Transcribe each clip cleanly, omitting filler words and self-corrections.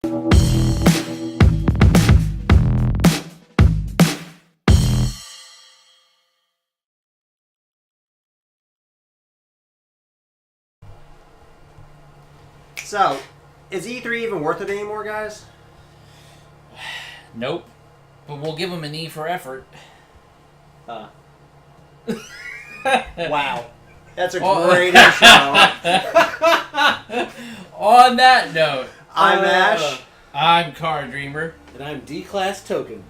So, is E3 even worth it anymore, guys? Nope. But we'll give them an E for effort. Wow. That's a great intro. On that note, I'm Ash. I'm Car Dreamer. And I'm D-Class Token.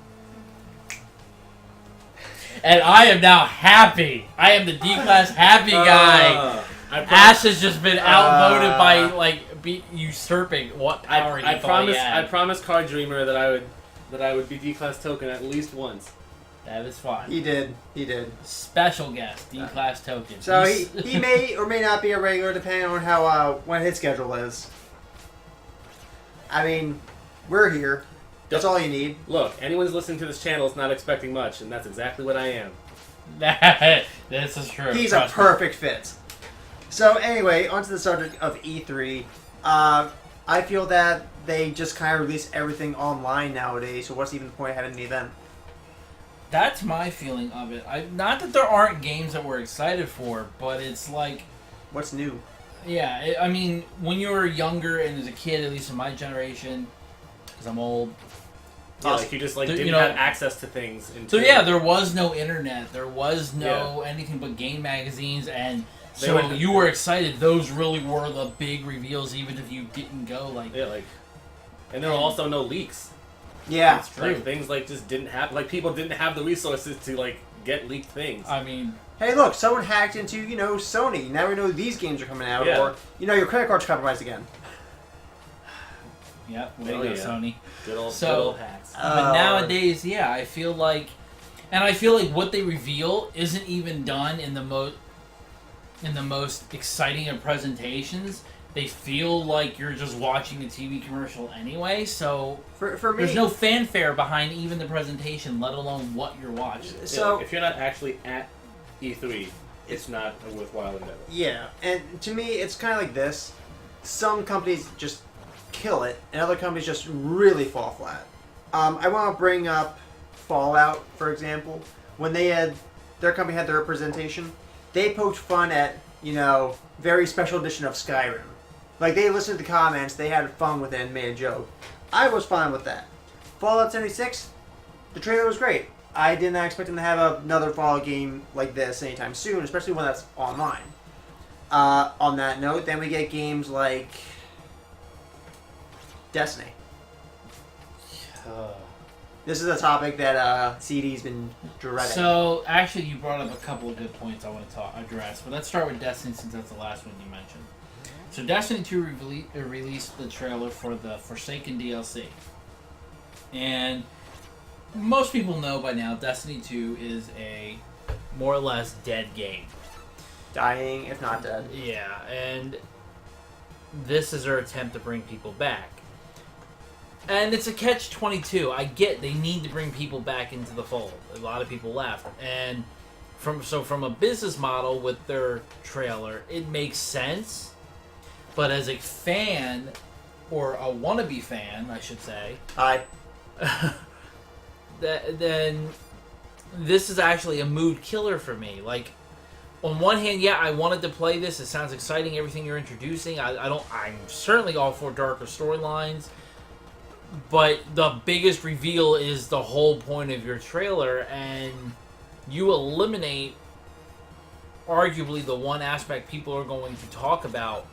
And I am now happy. I am the D-Class happy guy. Ash has just been outvoted by, usurping what power he thought he had. I promised Car Dreamer that I would be D-Class Token at least once. That is fine. He did. Special guest, D-Class Token. So he may or may not be a regular depending on how when his schedule is. I mean, we're here. That's all you need. Look, anyone who's listening to this channel is not expecting much, and that's exactly what I am. This is true. He's a perfect fit. So anyway, onto the subject of E3. I feel that they just kind of release everything online nowadays, so what's even the point of having an event? That's my feeling of it. Not that there aren't games that we're excited for, but it's like... What's new? Yeah, I mean, when you were younger and as a kid, at least in my generation, because I'm old... Yeah, you just didn't have access to things. So yeah, there was no internet. There was no anything but game magazines, and so you were excited. Those really were the big reveals, even if you didn't go. And there were also no leaks. Yeah, that's true. Things just didn't happen. People didn't have the resources to get leaked things. I mean, hey, look, someone hacked into Sony. Now we know these games are coming out, or your credit card's compromised again. Yep, Sony. Good old hacks. But nowadays, I feel like what they reveal isn't even done in the most exciting of presentations. They feel like you're just watching a TV commercial anyway, so for me, there's no fanfare behind even the presentation, let alone what you're watching. So if you're not actually at E3, it's not a worthwhile endeavor. Yeah, and to me, it's kind of like this. Some companies just kill it, and other companies just really fall flat. I want to bring up Fallout, for example. When their company had their representation, they poked fun at, very special edition of Skyrim. They listened to the comments, they had fun with it and made a joke. I was fine with that. Fallout 76, the trailer was great. I did not expect them to have another Fallout game like this anytime soon, especially one that's online. On that note, then we get games like Destiny. This is a topic that CD's been dreading. So, actually, you brought up a couple of good points I want to address, but let's start with Destiny since that's the last one you mentioned. So, Destiny 2 released the trailer for the Forsaken DLC. And most people know by now Destiny 2 is a more or less dead game. Dying, if not dead. Yeah, and this is their attempt to bring people back. And it's a catch-22. I get they need to bring people back into the fold. A lot of people left. And from a business model with their trailer, it makes sense. But as a fan, or a wannabe fan, I should say, then this is actually a mood killer for me. On one hand, I wanted to play this. It sounds exciting, everything you're introducing. I'm certainly all for darker storylines. But the biggest reveal is the whole point of your trailer, and you eliminate arguably the one aspect people are going to talk about.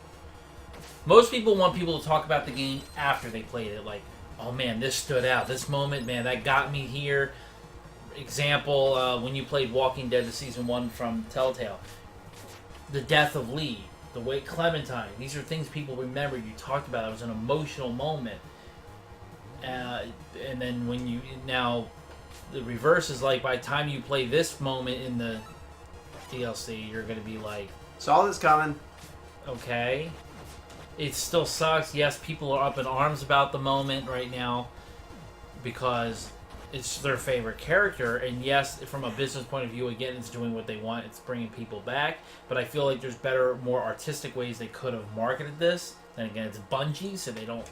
Most people want people to talk about the game after they played it. Oh man, this stood out. This moment, man, that got me here. Example, when you played Walking Dead, the Season 1 from Telltale. The death of Lee. The way Clementine. These are things people remember. You talked about it. It was an emotional moment. And then the reverse is by the time you play this moment in the DLC, you're going to be like, saw this coming. Okay. It still sucks. Yes, people are up in arms about the moment right now because it's their favorite character. And yes, from a business point of view, again, it's doing what they want. It's bringing people back. But I feel like there's better, more artistic ways they could have marketed this. And again, it's Bungie, so they don't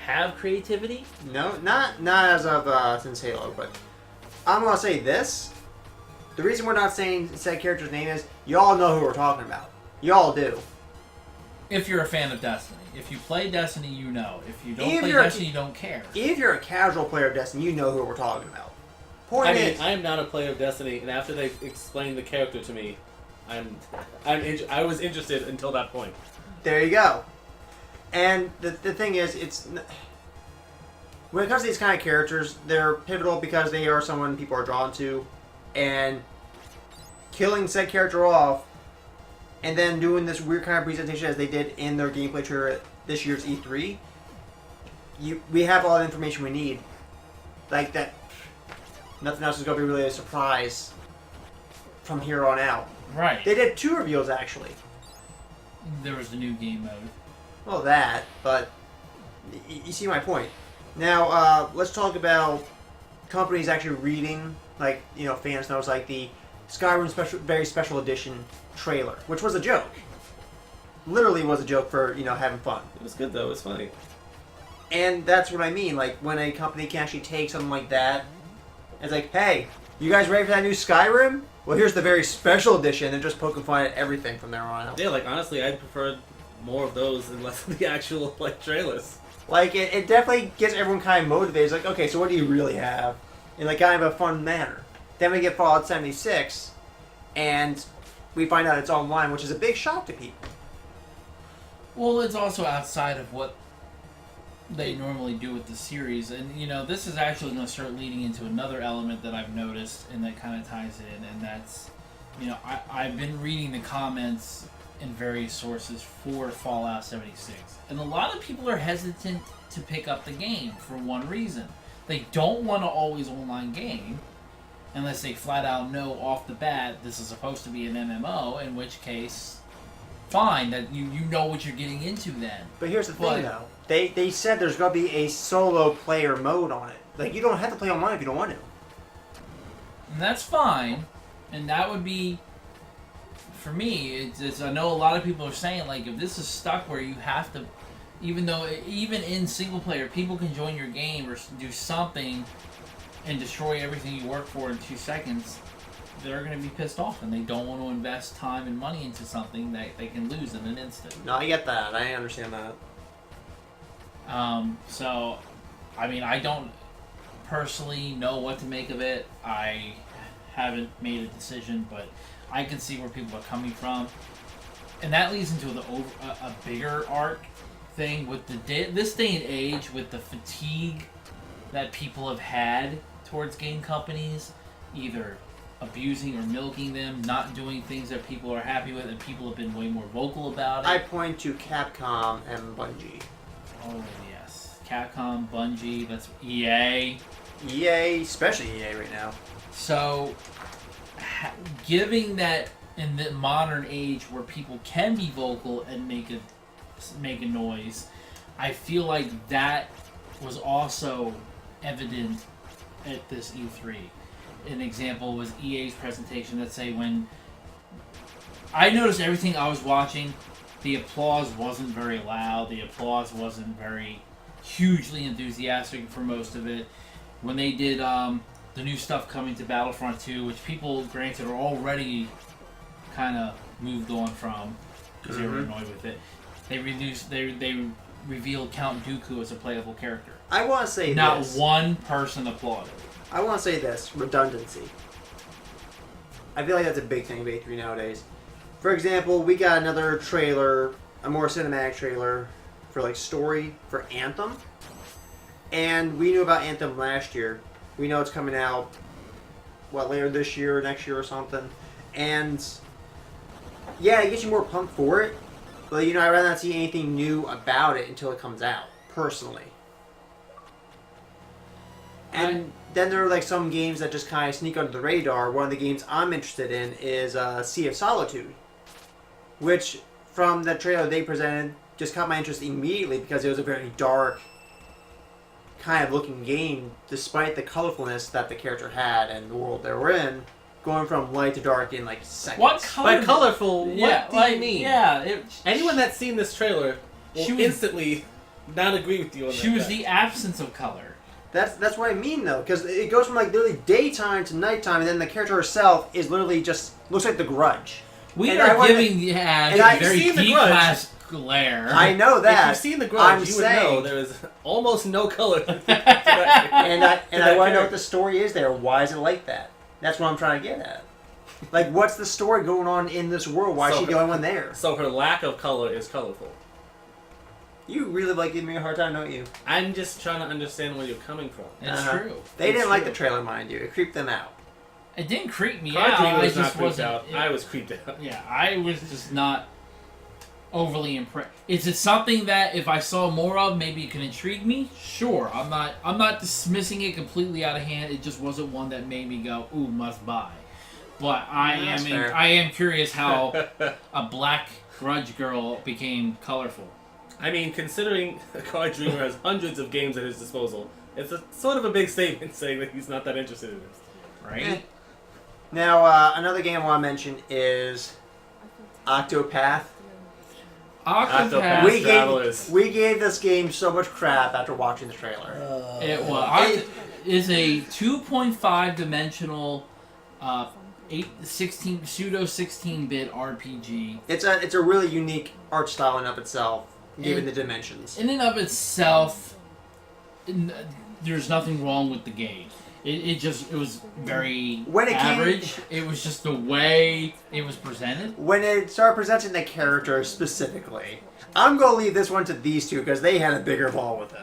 have creativity. No, not as of since Halo, but I'm gonna say this. The reason we're not saying said character's name is y'all know who we're talking about. Y'all do. If you're a fan of Destiny. If you play Destiny, you know. If you don't If play you're a- Destiny, you don't care. If you're a casual player of Destiny, you know who we're talking about. Point I mean, is, I am not a player of Destiny, and after they explained the character to me, I was interested until that point. there you go. And the thing is, when it comes to these kind of characters, they're pivotal because they are someone people are drawn to, and killing said character off, and then doing this weird kind of presentation as they did in their gameplay trailer at this year's E3, we have all the information we need. Like that, nothing else is going to be really a surprise from here on out. Right. They did 2 reveals actually. There was the new game mode. Well, that, but you see my point. Now, let's talk about companies actually reading, like, fans notes, like the Skyrim very special edition trailer, which was a joke. Literally was a joke for, having fun. It was good though. It was funny. And that's what I mean, like, when a company can actually take something like that, it's like, hey, you guys ready for that new Skyrim? Well, here's the very special edition, and just poking fun at everything from there on out. Yeah, like honestly, I preferred more of those and less of the actual trailers. Like, it definitely gets everyone kind of motivated. It's like, okay, so what do you really have? In, like, kind of a fun manner. Then we get Fallout 76, and we find out it's online, which is a big shock to people. Well, it's also outside of what they normally do with the series. And, this is actually going to start leading into another element that I've noticed and that kind of ties in. And that's, I've been reading the comments in various sources for Fallout 76. And a lot of people are hesitant to pick up the game for one reason. They don't want to always online game unless they flat out know off the bat this is supposed to be an MMO, in which case, fine, that you know what you're getting into then. But here's the thing, though. They said there's going to be a solo player mode on it. Like, you don't have to play online if you don't want to. And that's fine. And that would be, for me, it's I know a lot of people are saying, like, if this is stuck where you have to, even in single player, people can join your game or do something and destroy everything you work for in 2 seconds, they're going to be pissed off and they don't want to invest time and money into something that they can lose in an instant. No, I get that. I understand that. So, I mean, I don't personally know what to make of it. I haven't made a decision, but I can see where people are coming from. And that leads into a bigger arc thing with this day and age, with the fatigue that people have had towards game companies, either abusing or milking them, not doing things that people are happy with, and people have been way more vocal about it. I point to Capcom and Bungie. Oh, yes. Capcom, Bungie, that's EA. EA, especially EA right now. So, giving that in the modern age where people can be vocal and make a noise, I feel like that was also evident at this E3. An example was EA's presentation that say when I noticed everything I was watching, the applause wasn't very loud, the applause wasn't very hugely enthusiastic for most of it. When they did the new stuff coming to Battlefront 2, which people, granted, are already kind of moved on from because they were annoyed with it, they revealed Count Dooku as a playable character. I want to say Not this. one person applauded. I want to say this. Redundancy. I feel like that's a big thing of A3 nowadays. For example, we got another trailer, a more cinematic trailer for like story for Anthem. And we knew about Anthem last year. We know it's coming out, later this year, next year or something. And yeah, it gets you more pumped for it. But I'd rather not see anything new about it until it comes out, personally. And then there are like some games that just kind of sneak under the radar. One of the games I'm interested in is Sea of Solitude, which from the trailer they presented just caught my interest immediately because it was a very dark kind of looking game, despite the colorfulness that the character had and the world they were in, going from light to dark in like seconds. What color? By colorful, what do you mean? Yeah, Anyone that's seen this trailer will instantly not agree with you on that. She was fact. the absence of color. That's what I mean though, because it goes from like literally daytime to nighttime, and then the character herself is literally just looks like the Grudge. We And are I wanna- giving the and I- very seen The key Grudge. class glare. I know that. If you've seen The Grudge, I'm you saying, would know there is almost no color. and I want to know what character. the story is there. Why is it like that? That's what I'm trying to get at. Like, what's the story going on in this world? Why is So she the only one there? So her lack of color is colorful. You really like giving me a hard time, don't you? I'm just trying to understand where you're coming from. It's Uh-huh. true. They It's didn't like true. the trailer, mind you. It creeped them out. It didn't creep me Card out. Dreamer I was not just creeped wasn't. out. I was creeped out. Yeah, I was just not overly impressed. Is it something that if I saw more of, maybe it could intrigue me? Sure. I'm not dismissing it completely out of hand. It just wasn't one that made me go, "Ooh, must buy." But That's fair. I am curious how a black Grudge girl became colorful. I mean, considering Card Dreamer has hundreds of games at his disposal, it's a sort of a big statement saying that he's not that interested in this. Right? Eh. Now, another game I want to mention is Octopath. Octopath. Octopath. Travelers. We gave this game so much crap after watching the trailer. It was. Is a 2.5 dimensional, 16 pseudo 16-bit RPG. It's a really unique art style in and of itself, given the dimensions. In and of itself, there's nothing wrong with the game. It was very When it came- average. It was just the way it was presented. When it started presenting the character specifically, I'm going to leave this one to these two because they had a bigger ball with it.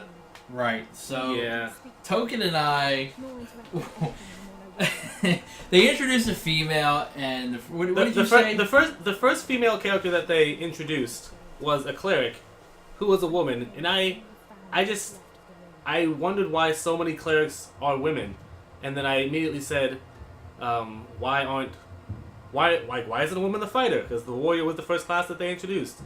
Right. So Yeah. Token and I, they introduced a female, and what did you say? The first female character that they introduced was a cleric, who was a woman, and I wondered why so many clerics are women, and then I immediately said, why isn't a woman the fighter? Because the warrior was the first class that they introduced,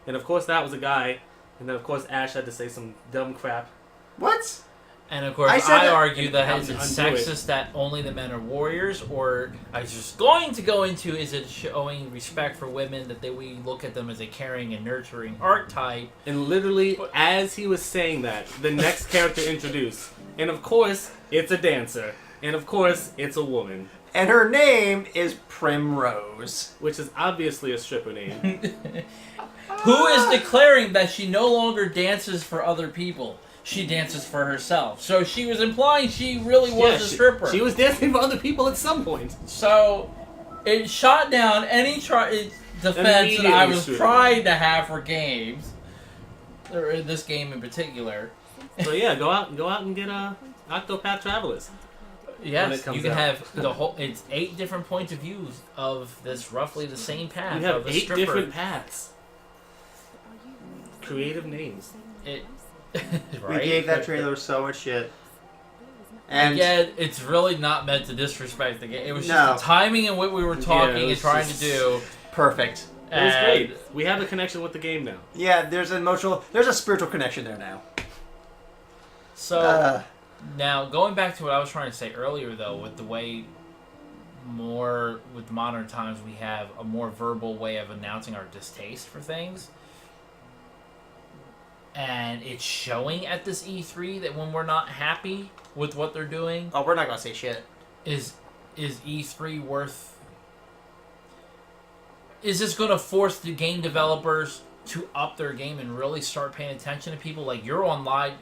and of course that was a guy, and then of course Ash had to say some dumb crap. What? And of course, I said I that- argue that and is it undo it. sexist that only the men are warriors, or I was just going to go into is it showing respect for women that we look at them as a caring and nurturing archetype? And literally, as he was saying that, the next character introduced, and of course it's a dancer, and of course it's a woman, And her name is Primrose. which is obviously a stripper name. Who is declaring that she no longer dances for other people? She dances for herself. So she was implying she really was a stripper. She was dancing for other people at some point. So it shot down any defense that I Immediately was screwed. trying to have for games, or in this game in particular. So yeah, go out and get Octopath Travelers. Yes, comes you can out. have the whole. It's 8 different points of view of this roughly the same path. You have of a 8 stripper. different paths. Creative names. It, We right? gave that trailer so much shit. And Again, it's really not meant to disrespect the game. It was No. just the timing and what we were talking it and was trying just- to do. perfect. It was And great. We have a connection with the game now. Yeah, there's a spiritual connection there now. So now going back to what I was trying to say earlier, though, with the way with modern times we have a more verbal way of announcing our distaste for things. And it's showing at this E3 that when we're not happy with what they're doing, Oh, we're not gonna say shit. is E3 worth? Is this going to force the game developers to up their game and really start paying attention to people? Like, you're on live,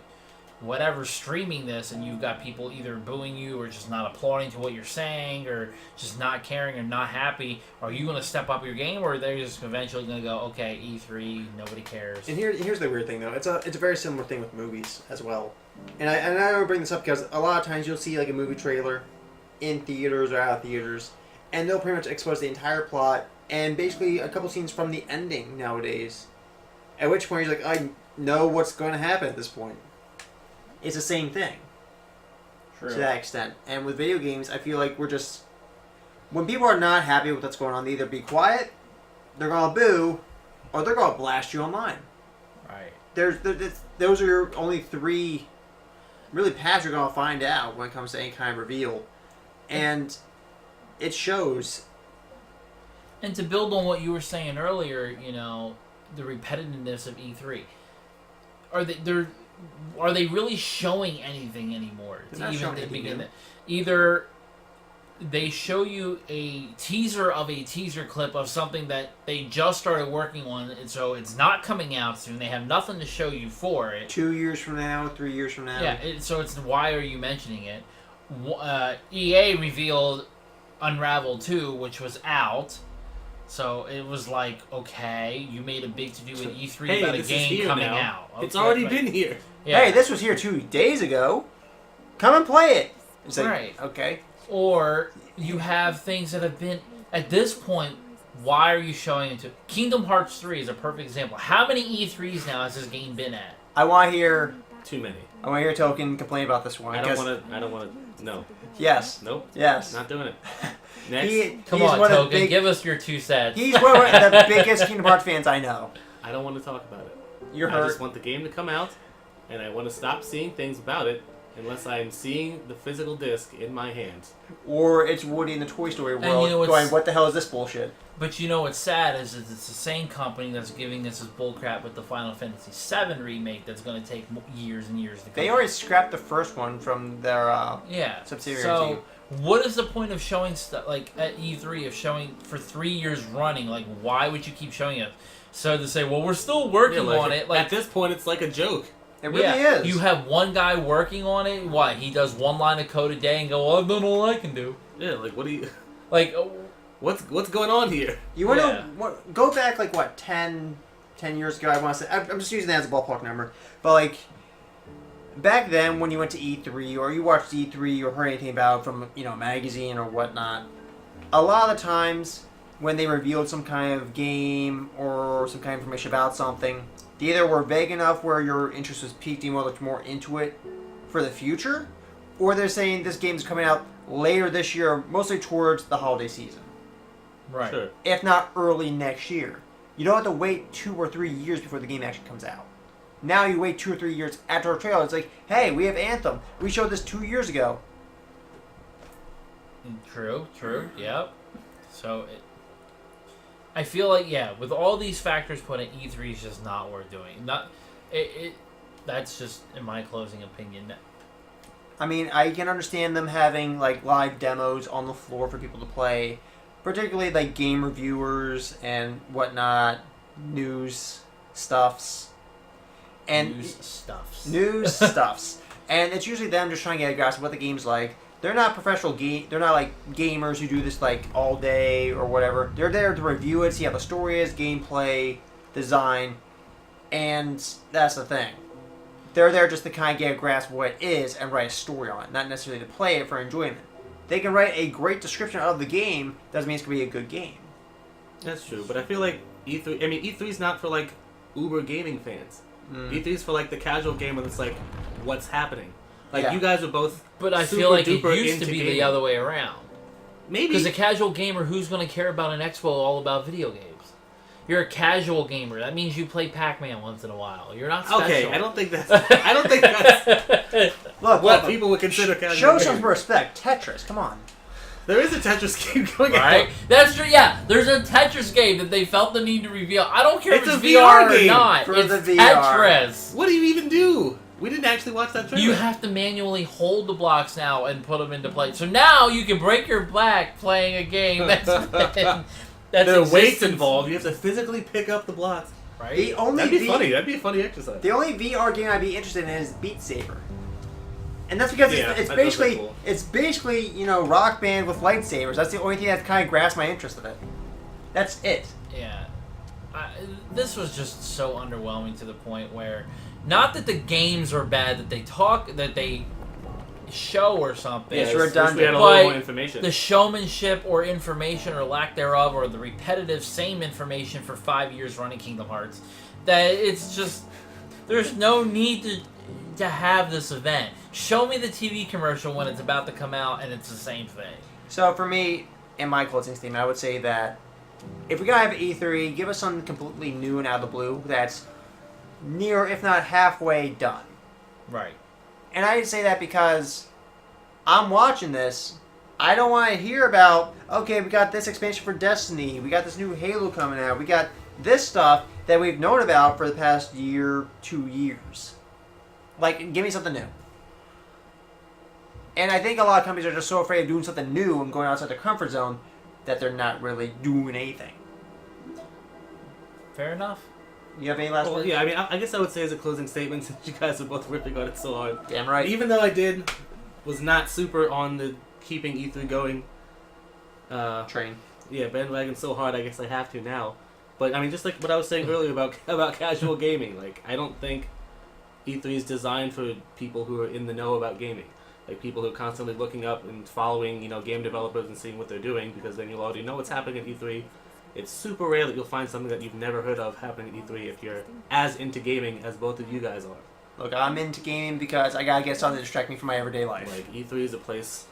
whatever, streaming this, and you've got people either booing you or just not applauding to what you're saying or just not caring or not happy. Are you going to step up your game, or are they just eventually going to go, okay, E3, nobody cares? And here's the weird thing though. It's a very similar thing with movies as well. And I would bring this up because a lot of times you'll see like a movie trailer in theaters or out of theaters, and they'll pretty much expose the entire plot and basically a couple scenes from the ending nowadays. At which point you're like, I know what's going to happen at this point. It's the same thing to that extent. And with video games, I feel like we're just when people are not happy with what's going on, they either be quiet, they're gonna boo, or they're gonna blast you online. Right. Those are your only 3 really paths you're gonna find out when it comes to any kind of reveal, and it shows. And to build on what you were saying earlier, the repetitiveness of E3. are they really showing anything anymore? They're not showing anything new. Either they show you a teaser of a teaser clip of something that they just started working on, and so it's not coming out soon. They have nothing to show you for it. 2 years from now, 3 years from now. Yeah, so it's why are you mentioning it? EA revealed Unravel 2, which was out. So it was like, okay, you made a big to-do with E3 about a game coming out. Okay, it's already been here. Yeah. Hey, this was here 2 days ago. Come and play it. It's like, right. Okay. Or you have things that have been, at this point, why are you showing it to... Kingdom Hearts 3 is a perfect example. How many E3s now has this game been at? I want to hear... Too many. I want to hear Token complain about this one. I don't want to... No. Yes. Nope. Yes. Not doing it. Next. Come on, Token, give us your 2 cents. He's one of the biggest Kingdom Hearts fans I know. I don't want to talk about it. You're I hurt. just want the game to come out, and I want to stop seeing things about it unless I'm seeing the physical disc in my hands. Or it's Woody in the Toy Story world going, what the hell is this bullshit? But you know what's sad is it's the same company that's giving us this bullcrap with the Final Fantasy VII remake that's going to take years and years to come. They already scrapped the first one from their subsidiary team. What is the point of showing stuff like at E3 of showing for 3 years running? Like, why would you keep showing it? So to say, well, we're still working on it. Like at this point, it's like a joke. It really is. You have one guy working on it. Why? He does one line of code a day and go, well, I've done all I can do. Yeah, like what do you? Like, what's going on here? You want to go back like what 10 years ago? I want to say I'm just using that as a ballpark number, but like back then when you went to E3 or you watched E3 or heard anything about it from a magazine or whatnot, a lot of the times when they revealed some kind of game or some kind of information about something, they either were vague enough where your interest was piqued and you looked more into it for the future, or they're saying this game's coming out later this year, mostly towards the holiday season. right. Sure. If not early next year. You don't have to wait 2 or 3 years before the game actually comes out. Now you wait 2 or 3 years after a trailer. It's like, hey, we have Anthem. We showed this 2 years ago. True, yep. So, I feel like, with all these factors put in, E3 is just not worth doing. That's just, in my closing opinion. I mean, I can understand them having like live demos on the floor for people to play, particularly like game reviewers and whatnot, news stuffs. And News stuffs. And it's usually them just trying to get a grasp of what the game's like. They're not professional they're not like gamers who do this like all day or whatever. They're there to review it, see how the story is, gameplay, design, and that's the thing. They're there just to kind of get a grasp of what it is and write a story on it, not necessarily to play it for enjoyment. They can write a great description of the game, doesn't mean it's going to be a good game. That's true, but I feel like E3's not for like uber gaming fans. E3's for like the casual gamer that's like, what's happening? Like you guys are both. But I super feel like it duper used to into be gaming. the other way around. Maybe. Because a casual gamer, who's going to care about an expo all about video games? You're a casual gamer. That means you play Pac-Man once in a while. You're not special. Okay, I don't think that's what people would consider casual. Show gaming. some respect. Tetris, come on. There is a Tetris game going Right? out. That's true. Yeah, there's a Tetris game that they felt the need to reveal. I don't care It's if it's a VR, VR or game not. for It's the VR. Tetris. What do you even do? We didn't actually watch that trailer. You have to manually hold the blocks now and put them into play. So now you can break your back playing a game that's there are weights existence. involved. You have to physically pick up the blocks. Right? The only That'd be funny. That'd be a funny exercise. The only VR game I'd be interested in is Beat Saber. And that's because it's that does look basically cool. Rock Band with lightsabers. That's the only thing that kind of grasped my interest of it. That's it. Yeah. This was just so underwhelming to the point where, not that the games are bad, that they show or something. Yeah, it's Wish redundant. we had a little But more information. the showmanship or information or lack thereof, or the repetitive same information for 5 years running Kingdom Hearts, that it's just, there's no need to have this event. Show me the TV commercial when it's about to come out and it's the same thing. So for me, in my closing statement, I would say that if we gotta have E3, give us something completely new and out of the blue that's near, if not halfway, done. Right. And I say that because I'm watching this. I don't want to hear about, okay, we got this expansion for Destiny, we got this new Halo coming out, we got this stuff, that we've known about for the past year, 2 years. Like, give me something new. And I think a lot of companies are just so afraid of doing something new and going outside their comfort zone that they're not really doing anything. Fair enough. You have any last words? Yeah, I mean, I guess I would say as a closing statement, since you guys are both ripping on it so hard. Damn right. Even though I was not super on the keeping E3 going. Train. Yeah, bandwagon so hard, I guess I have to now. But I mean, just like what I was saying earlier about casual gaming, like I don't think E3 is designed for people who are in the know about gaming, like people who are constantly looking up and following, game developers and seeing what they're doing, because then you'll already know what's happening at E3. It's super rare that you'll find something that you've never heard of happening at E3 if you're as into gaming as both of you guys are. Look, I'm into gaming because I gotta get something to distract me from my everyday life. Like E3 is a place,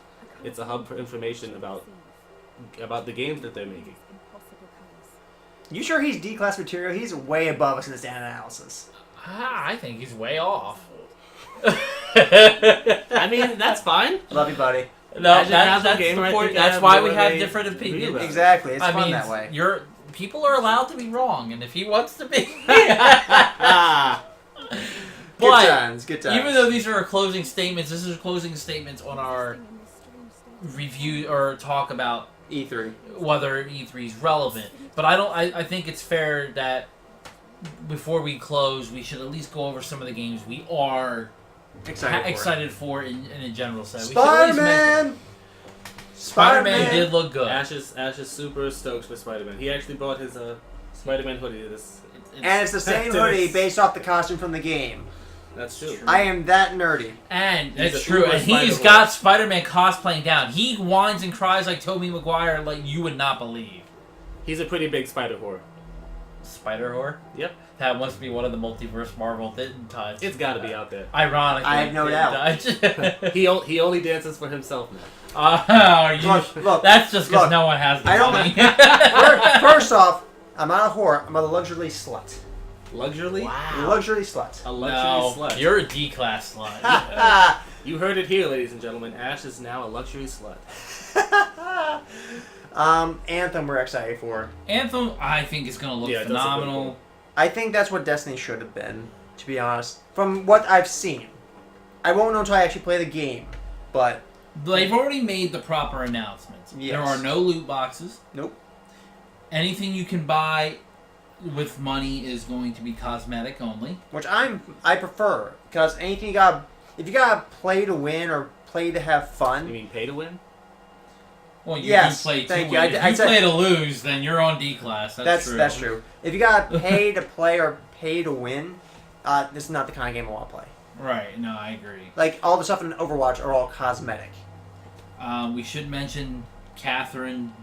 it's a hub for information about the games that they're making. You sure he's D-class material? He's way above us in this data analysis. I think he's way off. I mean, that's fine. Love you, buddy. No, Imagine that's casual gamer, I important. think I That's have why more we of have a different view opinions. about it. Exactly. It's I fun mean, that way. people are allowed to be wrong, and if he wants to be, Good but times. Good times. even though these are our closing statements, this is closing statements on our review or talk about E3. whether E3 is relevant. But I think it's fair that before we close, we should at least go over some of the games we are excited for in a general sense. Spider-Man! Spider-Man did look good. Ash is super stoked for Spider-Man. He actually bought his Spider-Man hoodie. And it's the same hoodie based off the costume from the game. That's true. I am that nerdy. And He's that's a true. uber And he's Spider-Man. got Spider-Man cosplaying down. He whines and cries like Tobey Maguire like you would not believe. He's a pretty big spider whore. Spider whore? Yep. That must be one of the multiverse Marvel didn't touch. It's got to be out there. Ironically, I have no didn't touch. He only dances for himself now. Look, that's just because look, no one has the I don't- money. First off, I'm not a whore. I'm a luxury slut. Luxury? Wow. Luxury slut. A luxury No, slut. you're a D-class slut. You heard it here, ladies and gentlemen. Ash is now a luxury slut. Anthem we're excited for. Anthem, I think, is going to look Yeah, it does look really phenomenal. cool. I think that's what Destiny should have been, to be honest. From what I've seen. I won't know until I actually play the game, but... They've already made the proper announcements. Yes. There are no loot boxes. Nope. Anything you can buy with money is going to be cosmetic only. Which I prefer, because anything you got... If you gotta play to win or play to have You fun... mean pay to win? Well, you Yes, do play to thank win. you. If I you said- play to lose, then you're on D-class. That's true. If you gotta pay to play or pay to win, this is not the kind of game I want to play. Right, no, I agree. Like, all the stuff in Overwatch are all cosmetic. We should mention Catherine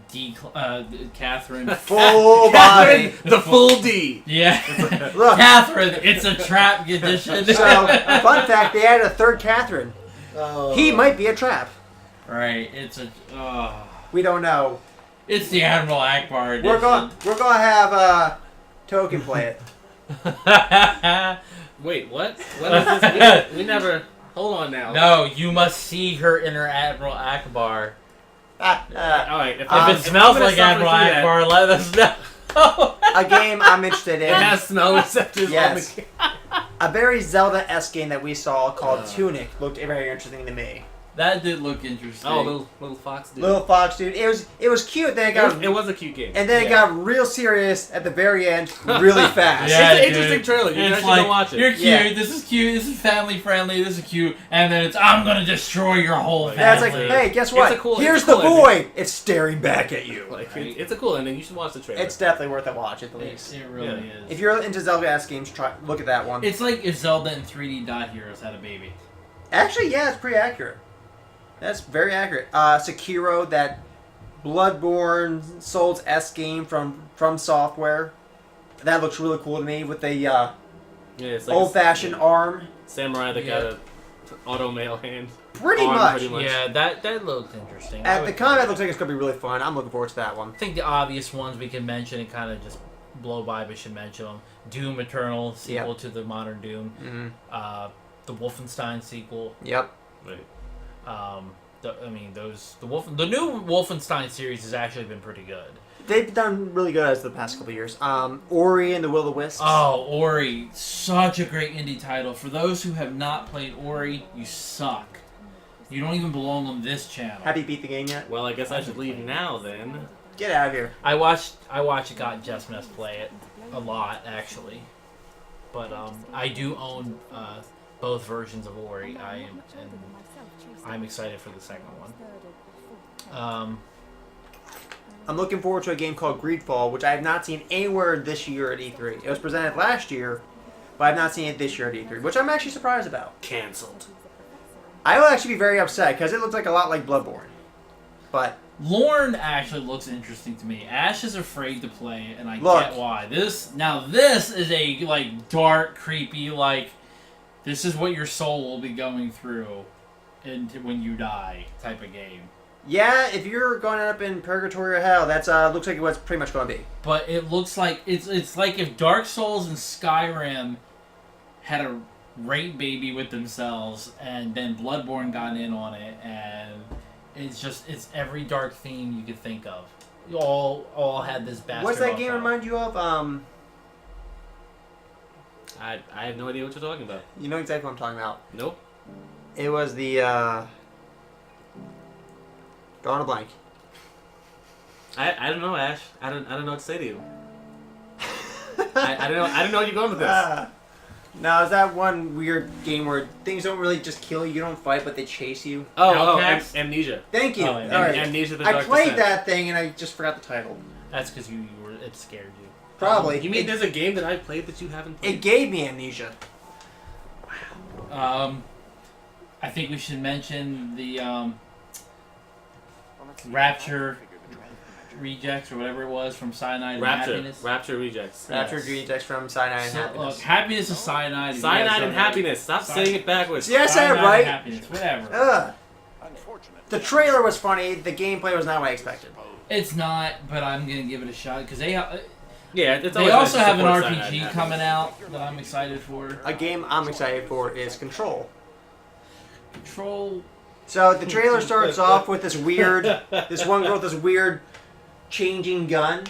Catherine. Full body. The full D. Yeah. Look, Catherine, it's a trap edition. so, fun fact, they added a third Catherine. He might be a trap. Right, it's a... We don't know. it's the Admiral Akbar edition. We're gonna have Token play it. Wait, what? What is this? We never... Hold on now. No, you must see her in her Admiral Akbar. Alright, If Um, it smells I'm gonna like suffer Admiral through that. Akbar, let us know. A game I'm interested It in. has smell receptors Yes. on the... A very Zelda-esque game that we saw called Tunic looked very interesting to me. That did look interesting. Oh, little fox dude. Little Fox dude. It was cute. Then It was a cute game. and then it Yeah. got real serious at the very end, really fast. Yeah, It's an dude. interesting trailer. You It's guys should like, go watch it. you're cute, Yeah. this is cute, this is family friendly, this is cute, and then it's, I'm gonna destroy your whole Like, Yeah, it's family. like, hey, guess It's what? a cool- Here's it's a the cool boy. It's staring back at you. Like, Right. it's a cool ending. You should watch the trailer. It's definitely worth a watch at the It, least. it really Yeah. is. If you're into Zelda-esque games, look at that one. It's like if Zelda and 3D Dot Heroes had a baby. Actually, yeah, it's pretty accurate. That's very accurate. Sekiro, that Bloodborne Souls-esque game from Software. That looks really cool to me with the yeah, it's like old-fashioned arm. samurai that Yeah. got a auto mail hand. Pretty Arm, much. pretty much. Yeah, that looked interesting. I At the would- combat looks like it's going to be really fun. I'm looking forward to that one. I think the obvious ones we can mention and kind of just blow by, but should mention them. Doom Eternal, sequel to the modern Doom. Mm-hmm. The Wolfenstein sequel. Yep. Right. The new Wolfenstein series has actually been pretty good. They've done really good as the past couple of years. Ori and the Will of the Wisps. Oh, Ori. Such a great indie title. For those who have not played Ori, you suck. You don't even belong on this channel. Have you beat the game yet? Well, I guess I should leave now then. Get out of here. I watched God and Jess Mess play it a lot, actually. But I do own both versions of Ori. I'm excited for the second one. I'm looking forward to a game called Greedfall, which I have not seen anywhere this year at E3. It was presented last year, but I've not seen it this year at E3, which I'm actually surprised about. Cancelled. I will actually be very upset, because it looks like a lot like Bloodborne. But Lorne actually looks interesting to me. Ash is afraid to play it, and I Look. get why. This is a like dark, creepy, like this is what your soul will be going through into when you die type of game. yeah, if you're going to end up in purgatory or hell, that's looks like what's pretty much going to be. But it looks like it's like if Dark Souls and Skyrim had a rape baby with themselves, and then Bloodborne got in on it, and it's every dark theme you could think of. You all had this bastard. What's that game profile. remind you of? I have no idea what you're talking about. You know exactly what I'm talking about. Nope. It was the drawing a blank. I don't know, Ash. I don't know what to say to you. I don't know where you're going with this. Now, is that one weird game where things don't really just kill you, you don't fight, but they chase you? Outcast? Amnesia. Thank you. Oh, yeah. All right. Amnesia the I Dark played Descent. that thing and I just forgot the title. That's because it scared you. Probably. You mean there's a game that I played that you haven't played? It gave me amnesia. I think we should mention the Rapture Rejects or whatever it was from Cyanide and Happiness. Rapture Rejects. Rapture Rejects from Cyanide and So, Happiness. look, Happiness is Cyanide. and Cyanide yes, and okay. Happiness. Stop saying it backwards. Yeah, I said it Cyanide and right. Happiness, whatever. Ugh. The trailer was funny. The gameplay was not what I expected. It's not, but I'm gonna give it a shot because they Yeah, it's they always also nice to have an support Cyanide and RPG Happiness. coming out that I'm excited for. A game I'm excited for is Control. Control. So the trailer starts off with this one girl with this weird changing gun.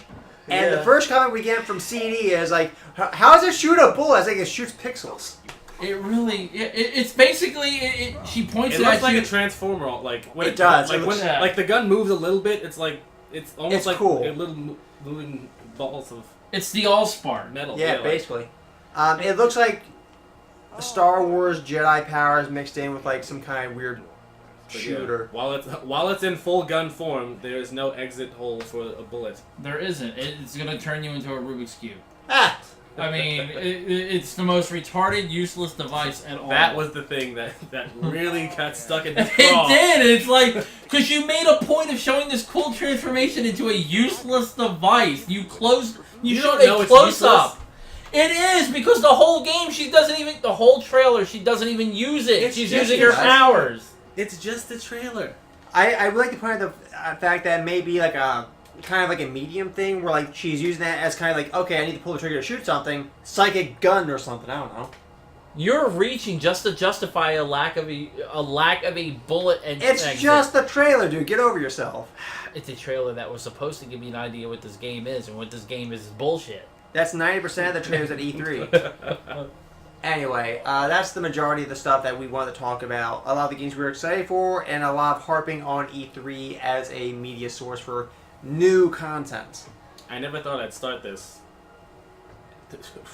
And the Yeah. first comment we get from CD is like, how does it shoot a bullet? It's like it shoots pixels. It really. It's basically. She points It it looks at like you. a transformer. Like when It does. Like It when looks- yeah. like the gun moves a little bit. It's like it's almost It's like cool. a little moving balls of It's the Allspark. metal. Yeah, like- basically. It looks like Star Wars Jedi powers mixed in with like some kind of weird but yeah, shooter. while it's in full gun form, there is no exit hole for a bullet. There isn't. It's gonna turn you into a Rubik's Cube. Ah! I mean, it's the most retarded, useless device at all. That was the thing that really got stuck in the It craw. did. It's like because you made a point of showing this cool transformation into a useless device. You You showed don't know a it's close useless? up. It is because the whole game the whole trailer she doesn't even use it. It's She's just using her nice. powers. It's just a trailer. I would like to point out the fact that maybe like a kind of like a medium thing where like she's using that as kind of like, okay, I need to pull the trigger to shoot something, psychic gun or something. I don't know. You're reaching just to justify a lack of a bullet and It's exit. just the trailer, dude. Get over yourself. It's a trailer that was supposed to give you an idea what this game is, and what this game is bullshit. That's 90% of the trailers at E3. Anyway, that's the majority of the stuff that we wanted to talk about. A lot of the games we were excited for, and a lot of harping on E3 as a media source for new content. I never thought I'd start this,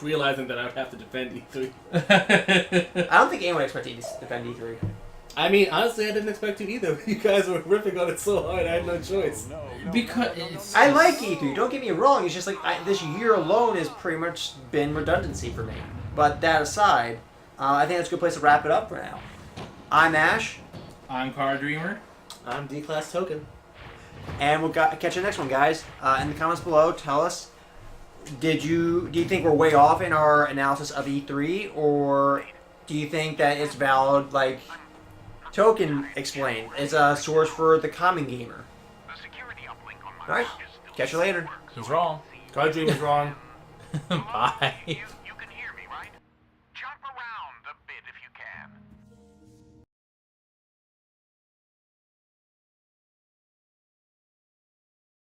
realizing that I would have to defend E3. I don't think anyone expected to defend E3. I mean, honestly, I didn't expect to either. You guys were ripping on it so hard, I had no choice. Because it's I like E3, don't get me wrong, it's just like this year alone has pretty much been redundancy for me. But that aside, I think that's a good place to wrap it up for now. I'm Ash, I'm Car Dreamer. I'm D-Class Token. and we'll catch you next one, guys. In the comments below, tell us, do you think we're way off in our analysis of E3, or do you think that it's valid, like Token explained, it's a source for the common gamer? Alright, catch you later. He's wrong. Card Dream is wrong. Bye.